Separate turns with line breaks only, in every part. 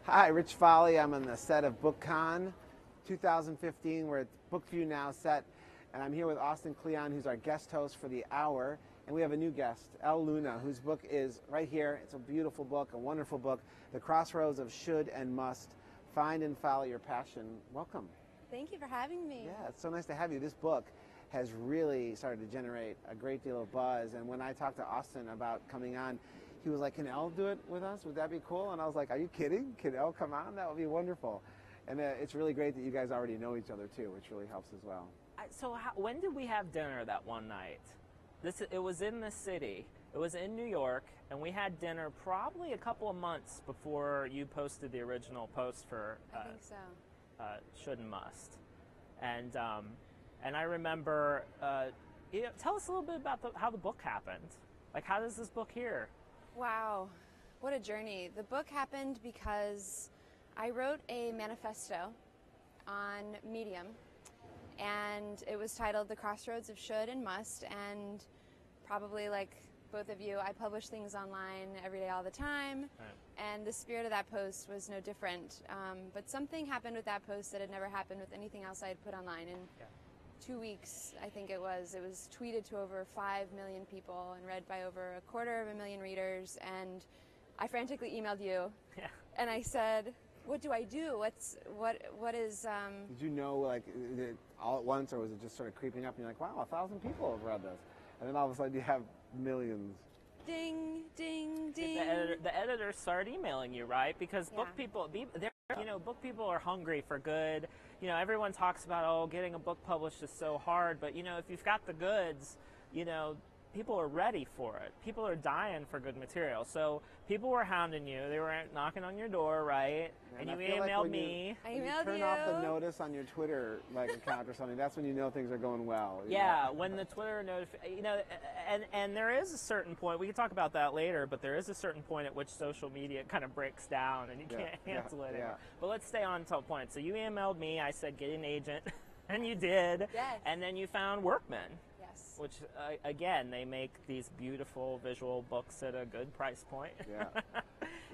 Hi, Rich Fahle. I'm on the set of BookCon 2015. We're at BookView Now set, and I'm here with Kleon, who's our guest host for the hour. And we have a new guest, Elle, whose book is right here. It's a beautiful book, a wonderful book, The Crossroads of Should and Must. Find and follow your passion. Welcome.
Thank you for having me.
Yeah, it's so nice to have you. This book has really started to generate a great deal of buzz. And when I talked to Austin about coming on, he was like, can Elle do it with us? Would that be cool? And I was like, are you kidding? Can Elle come on? That would be wonderful. And it's really great that you guys already know each other too, which really helps as well.
So when did we have dinner that one night? It was in the city. It was in New York, and we had dinner probably a couple of months before you posted the original post for
I think so.
Should and Must. And I remember, tell us a little bit about how the book happened. Like, how does this book here?
Wow, what a journey. The book happened because I wrote a manifesto on Medium, and it was titled The Crossroads of Should and Must, and probably like both of you, I publish things online every day all the time, right. And the spirit of that post was no different. But something happened with that post that had never happened with anything else I had put online. In 2 weeks, I think it was tweeted to over 5 million people and read by over 250,000 readers, and I frantically emailed you, and I said, what do I do? What is...
Did you know, like, all at once, or was it just sort of creeping up and you're like, wow, 1,000 people have read this? And then all of a sudden you have millions.
Ding, ding, ding.
The editors start emailing you, right? Because book people, book people are hungry for good. You know, everyone talks about, oh, getting a book published is so hard, but, you know, if you've got the goods, you know, people are ready for it. People are dying for good material. So people were hounding you. They were knocking on your door, right? And you emailed me.
I emailed you.
Turn off the notice on your Twitter account or something. That's when you know things are going well.
Yeah, when the Twitter notification, and there is a certain point. We can talk about that later, but there is a certain point at which social media kind of breaks down and you can't handle it anymore. But let's stay on to a point. So you emailed me. I said, get an agent, and you did.
Yes.
And then you found Workman.
Which,
again, they make these beautiful visual books at a good price point.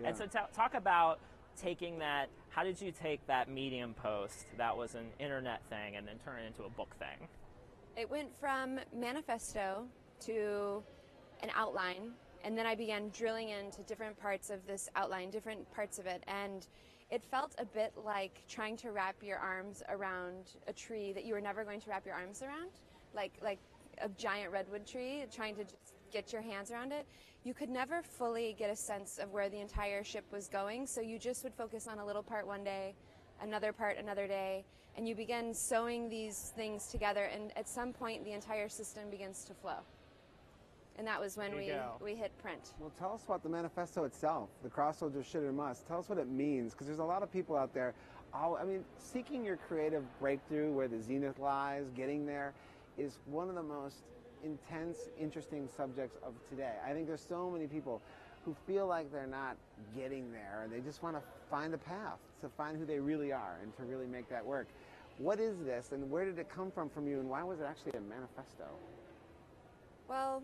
And so talk about taking that. How did you take that Medium post that was an internet thing and then turn it into a book thing?
It went from manifesto to an outline, and then I began drilling into different parts of this outline, different parts of it, and it felt a bit like trying to wrap your arms around a tree that you were never going to wrap your arms around, like a giant redwood tree, trying to just get your hands around it. You could never fully get a sense of where the entire ship was going, so you just would focus on a little part one day, another part another day, and you begin sewing these things together, and at some point the entire system begins to flow. And that was when we hit print.
Well, tell us about the manifesto itself, The Crossroads of Should and Must. Tell us what it means, because there's a lot of people out there, seeking your creative breakthrough where the zenith lies, getting there, is one of the most intense, interesting subjects of today. I think there's so many people who feel like they're not getting there, and they just want to find a path, to find who they really are, and to really make that work. What is this, and where did it come from you, and why was it actually a manifesto?
Well,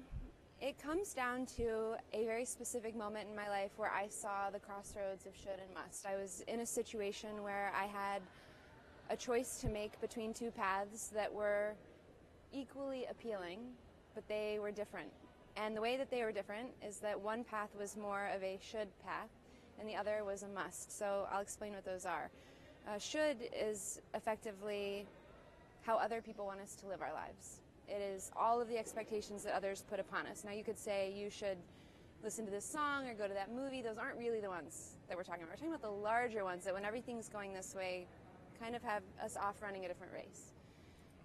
it comes down to a very specific moment in my life where I saw the crossroads of should and must. I was in a situation where I had a choice to make between two paths that were equally appealing, but they were different. And the way that they were different is that one path was more of a should path and the other was a must. So I'll explain what those are. Should is effectively how other people want us to live our lives. It is all of the expectations that others put upon us. Now you could say you should listen to this song or go to that movie. Those aren't really the ones that we're talking about. We're talking about the larger ones that when everything's going this way kind of have us off running a different race.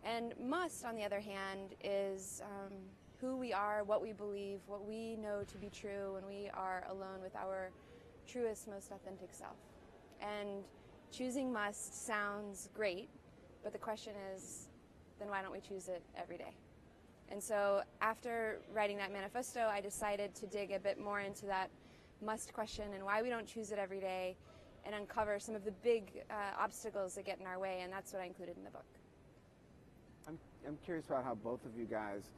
And must, on the other hand, is who we are, what we believe, what we know to be true when we are alone with our truest, most authentic self. And choosing must sounds great, but the question is, then why don't we choose it every day? And so after writing that manifesto, I decided to dig a bit more into that must question and why we don't choose it every day, and uncover some of the big obstacles that get in our way, and that's what I included in the book.
I'm curious about how both of you guys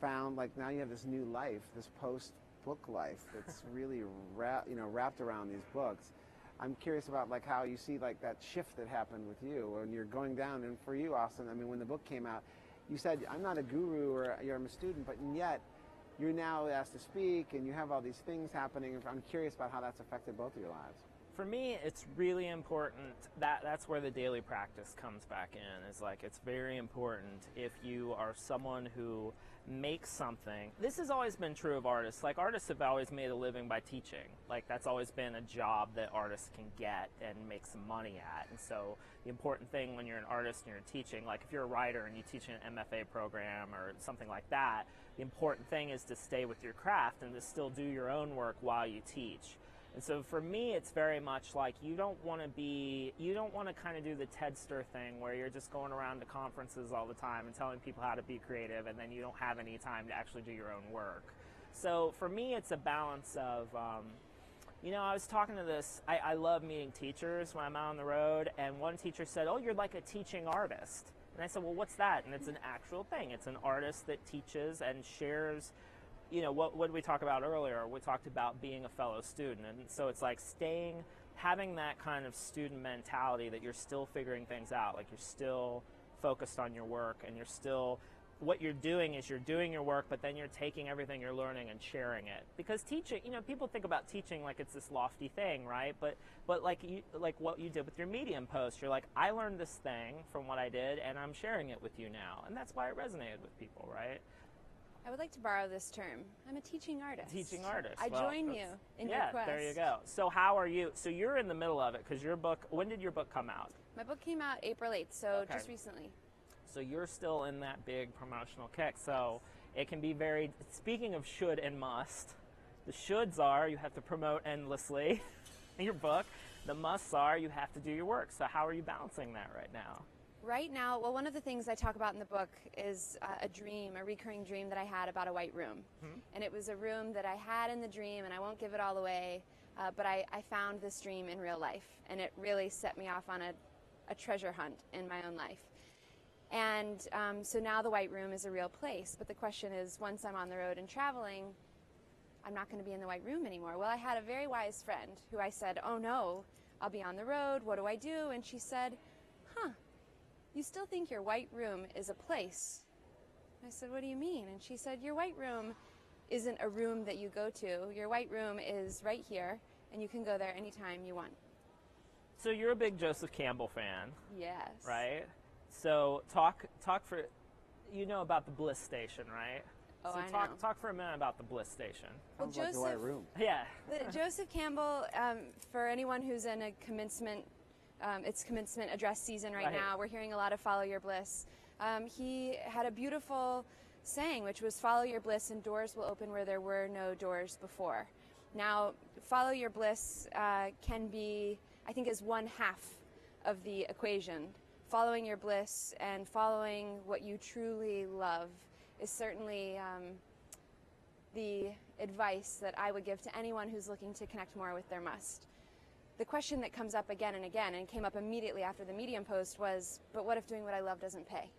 found, like, now you have this new life, this post-book life that's really wrapped around these books. I'm curious about like how you see like that shift that happened with you when you're going down. And for you, Austin, I mean, when the book came out, you said, I'm not a guru or I'm a student, but yet you're now asked to speak and you have all these things happening. I'm curious about how that's affected both of your lives.
For me, it's really important that's where the daily practice comes back in. Is like, it's very important if you are someone who makes something. This has always been true of artists. Like, artists have always made a living by teaching. Like, that's always been a job that artists can get and make some money at. And so the important thing when you're an artist and you're teaching, like if you're a writer and you teach an MFA program or something like that, the important thing is to stay with your craft and to still do your own work while you teach. And so for me, it's very much like you don't want to kind of do the TEDster thing where you're just going around to conferences all the time and telling people how to be creative, and then you don't have any time to actually do your own work. So for me, it's a balance of, I was talking to I love meeting teachers when I'm out on the road, and one teacher said, oh, you're like a teaching artist. And I said, well, what's that? And it's an actual thing. It's an artist that teaches and shares. What did we talk about earlier? We talked about being a fellow student. And so it's like having that kind of student mentality that you're still figuring things out, like you're still focused on your work, and what you're doing is you're doing your work, but then you're taking everything you're learning and sharing it. Because teaching, people think about teaching like it's this lofty thing, right? But like what you did with your Medium post, you're like, I learned this thing from what I did, and I'm sharing it with you now. And that's why it resonated with people, right?
I would like to borrow this term. I'm a teaching artist.
Teaching artist.
I join you in your quest.
Yeah, there you go. So how are you? So you're in the middle of it because your book, when did your book come out?
My book came out April 8th, so just recently.
So you're still in that big promotional kick. So it can be speaking of should and must, the shoulds are you have to promote endlessly in your book. The musts are you have to do your work. So how are you balancing that right now?
Right now, well, one of the things I talk about in the book is a recurring dream that I had about a white room. Mm-hmm. And it was a room that I had in the dream, and I won't give it all away, but I found this dream in real life, and it really set me off on a treasure hunt in my own life. And so now the white room is a real place, but the question is, once I'm on the road and traveling, I'm not going to be in the white room anymore. Well, I had a very wise friend who I said, oh no, I'll be on the road, what do I do? And she said, you still think your white room is a place? I said, what do you mean? And she said, your white room isn't a room that you go to. Your white room is right here, and you can go there anytime you want.
So you're a big Joseph Campbell fan.
Yes.
Right? So talk for, about the Bliss Station, right?
Oh,
so
I know.
Talk for a minute about the Bliss Station.
Well,
Sounds like the white room.
Yeah.
Joseph Campbell, for anyone who's in a commencement, it's commencement address season right now. We're hearing a lot of follow your bliss. He had a beautiful saying, which was follow your bliss and doors will open where there were no doors before. Now, follow your bliss can be, I think, is one half of the equation. Following your bliss and following what you truly love is certainly the advice that I would give to anyone who's looking to connect more with their must. The question that comes up again and again, and came up immediately after the Medium post, was, but what if doing what I love doesn't pay?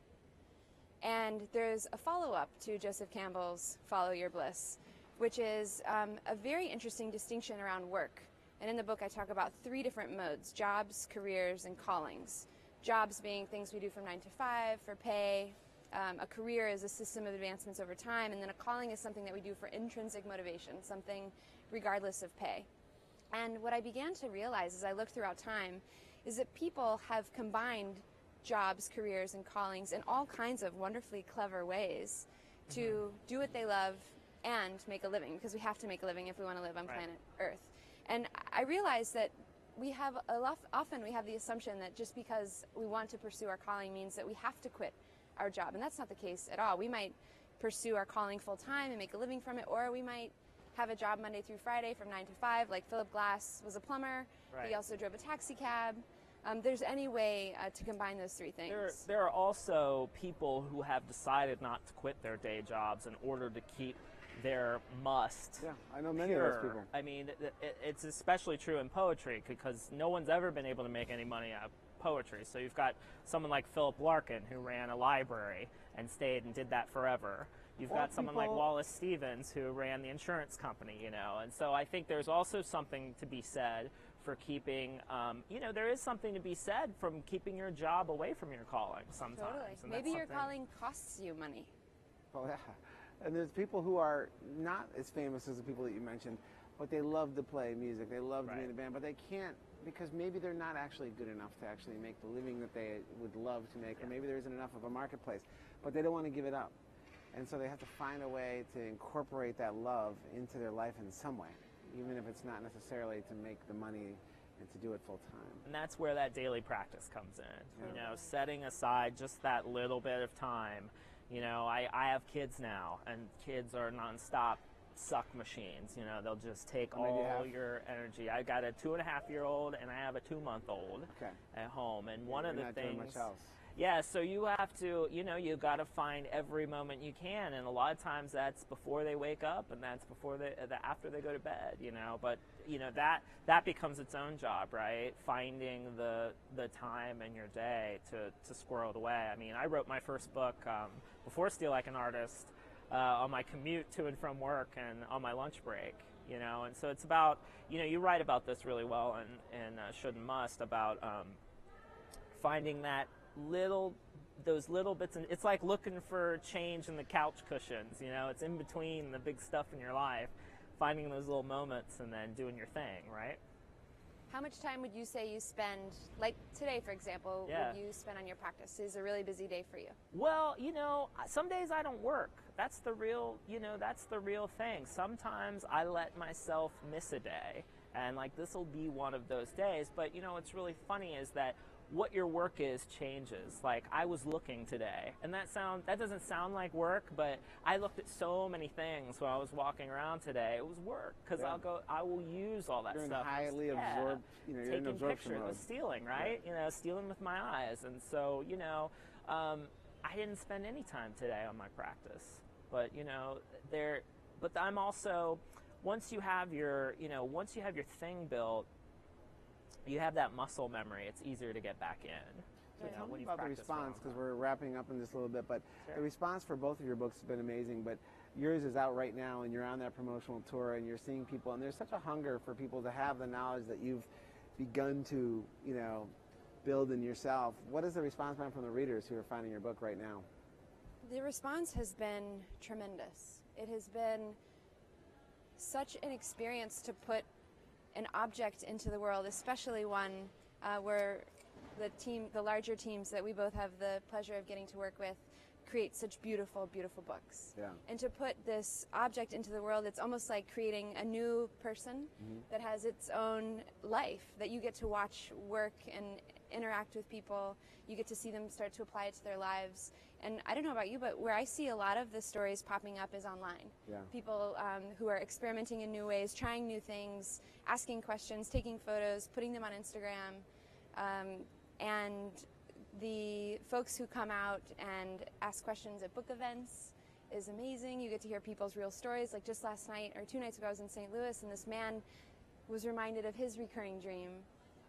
And there's a follow-up to Joseph Campbell's Follow Your Bliss, which is a very interesting distinction around work. And in the book I talk about 3 different modes: jobs, careers, and callings. Jobs being things we do from 9 to 5 for pay. A career is a system of advancements over time, and then a calling is something that we do for intrinsic motivation, something regardless of pay. And what I began to realize as I looked throughout time is that people have combined jobs, careers, and callings in all kinds of wonderfully clever ways to do what they love and make a living, because we have to make a living if we want to live on planet Earth. And I realized that often we have the assumption that just because we want to pursue our calling means that we have to quit our job, and that's not the case at all. We might pursue our calling full time and make a living from it, or we might have a job Monday through Friday from 9 to 5, like Philip Glass was a plumber. Right. He also drove a taxi cab. There's any way to combine those 3 things.
There are also people who have decided not to quit their day jobs in order to keep their must.
Yeah, I know many of those people.
I mean, it's especially true in poetry because no one's ever been able to make any money out of poetry. So you've got someone like Philip Larkin who ran a library and stayed and did that forever. You've got someone like Wallace Stevens who ran the insurance company, and so I think there's also something to be said for keeping, there is something to be said from keeping your job away from your calling sometimes.
Totally.
And
Maybe your calling costs you money.
Oh, yeah. And there's people who are not as famous as the people that you mentioned, but they love to play music. They love to be in a band, but they can't because maybe they're not actually good enough to actually make the living that they would love to make, or maybe there isn't enough of a marketplace, but they don't want to give it up. And so they have to find a way to incorporate that love into their life in some way, even if it's not necessarily to make the money and to do it full time.
And that's where that daily practice comes in, setting aside just that little bit of time. I have kids now, and kids are nonstop suck machines. They'll just take all your energy. I got a 2.5-year-old and I have a 2-month-old at home, and one of the things. Doing much else. Yeah, so you have to, you got to find every moment you can, and a lot of times that's before they wake up, and that's before after they go to bed, But that becomes its own job, right? Finding the time in your day to squirrel it away. I mean, I wrote my first book before Steal Like an Artist on my commute to and from work and on my lunch break. And so it's about, you write about this really well in Should and Must, about finding those little bits, and it's like looking for change in the couch cushions. It's in between the big stuff in your life, finding those little moments and then doing your thing, right?
How much time would you say you spend, like today, for example, would you spend on your practice? Is a really busy day for you?
Well, some days I don't work. That's the real thing. Sometimes I let myself miss a day, and like this will be one of those days. But what's really funny is that what your work is changes. Like I was looking today, and that doesn't sound like work, but I looked at so many things when I was walking around today. It was work, because I will use all that stuff.
Highly absorbed, you're in absorption
pictures
mode.
With stealing, right? Stealing with my eyes, and so I didn't spend any time today on my practice, but but I'm also, once you have your thing built, you have that muscle memory. It's easier to get back in.
Tell me about the response, because we're wrapping up in this a little bit, but the response for both of your books has been amazing, but yours is out right now, and you're on that promotional tour, and you're seeing people, and there's such a hunger for people to have the knowledge that you've begun to, build in yourself. What has the response been from the readers who are finding your book right now?
The response has been tremendous. It has been such an experience to put an object into the world, especially one where the larger teams that we both have the pleasure of getting to work with create such beautiful, beautiful books. Yeah. And to put this object into the world, it's almost like creating a new person that has its own life, that you get to watch work and interact with people. You get to see them start to apply it to their lives. And I don't know about you, but where I see a lot of the stories popping up is online. Yeah. People who are experimenting in new ways, trying new things, asking questions, taking photos, putting them on Instagram. And the folks who come out and ask questions at book events is amazing. You get to hear people's real stories. Like just last night, or 2 nights ago, I was in St. Louis, and this man was reminded of his recurring dream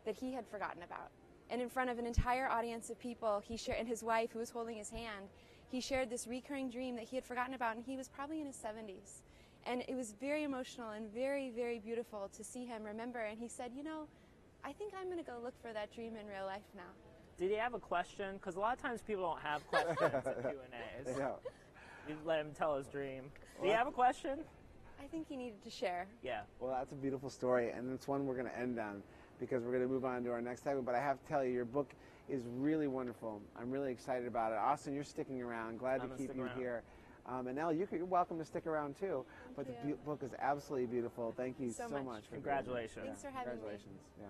that he had forgotten about. And in front of an entire audience of people, he shared, and his wife, who was holding his hand, he shared this recurring dream that he had forgotten about, and he was probably in his 70s. And it was very emotional and very, very beautiful to see him remember. And he said, I think I'm going to go look for that dream in real life now.
Did he have a question? Because a lot of times people don't have questions at Q&As. Yeah. You let him tell his dream. Did he have a question?
I think he needed to share.
Yeah.
Well, that's a beautiful story, and it's one we're going to end on, because we're going to move on to our next segment. But I have to tell you, your book is really wonderful. I'm really excited about it. Austin, you're sticking around. Glad to keep you here. And Elle, you're welcome to stick around too. But the book is absolutely beautiful. Thank you so much.
Congratulations.
Thanks for having me.
Congratulations. Yeah.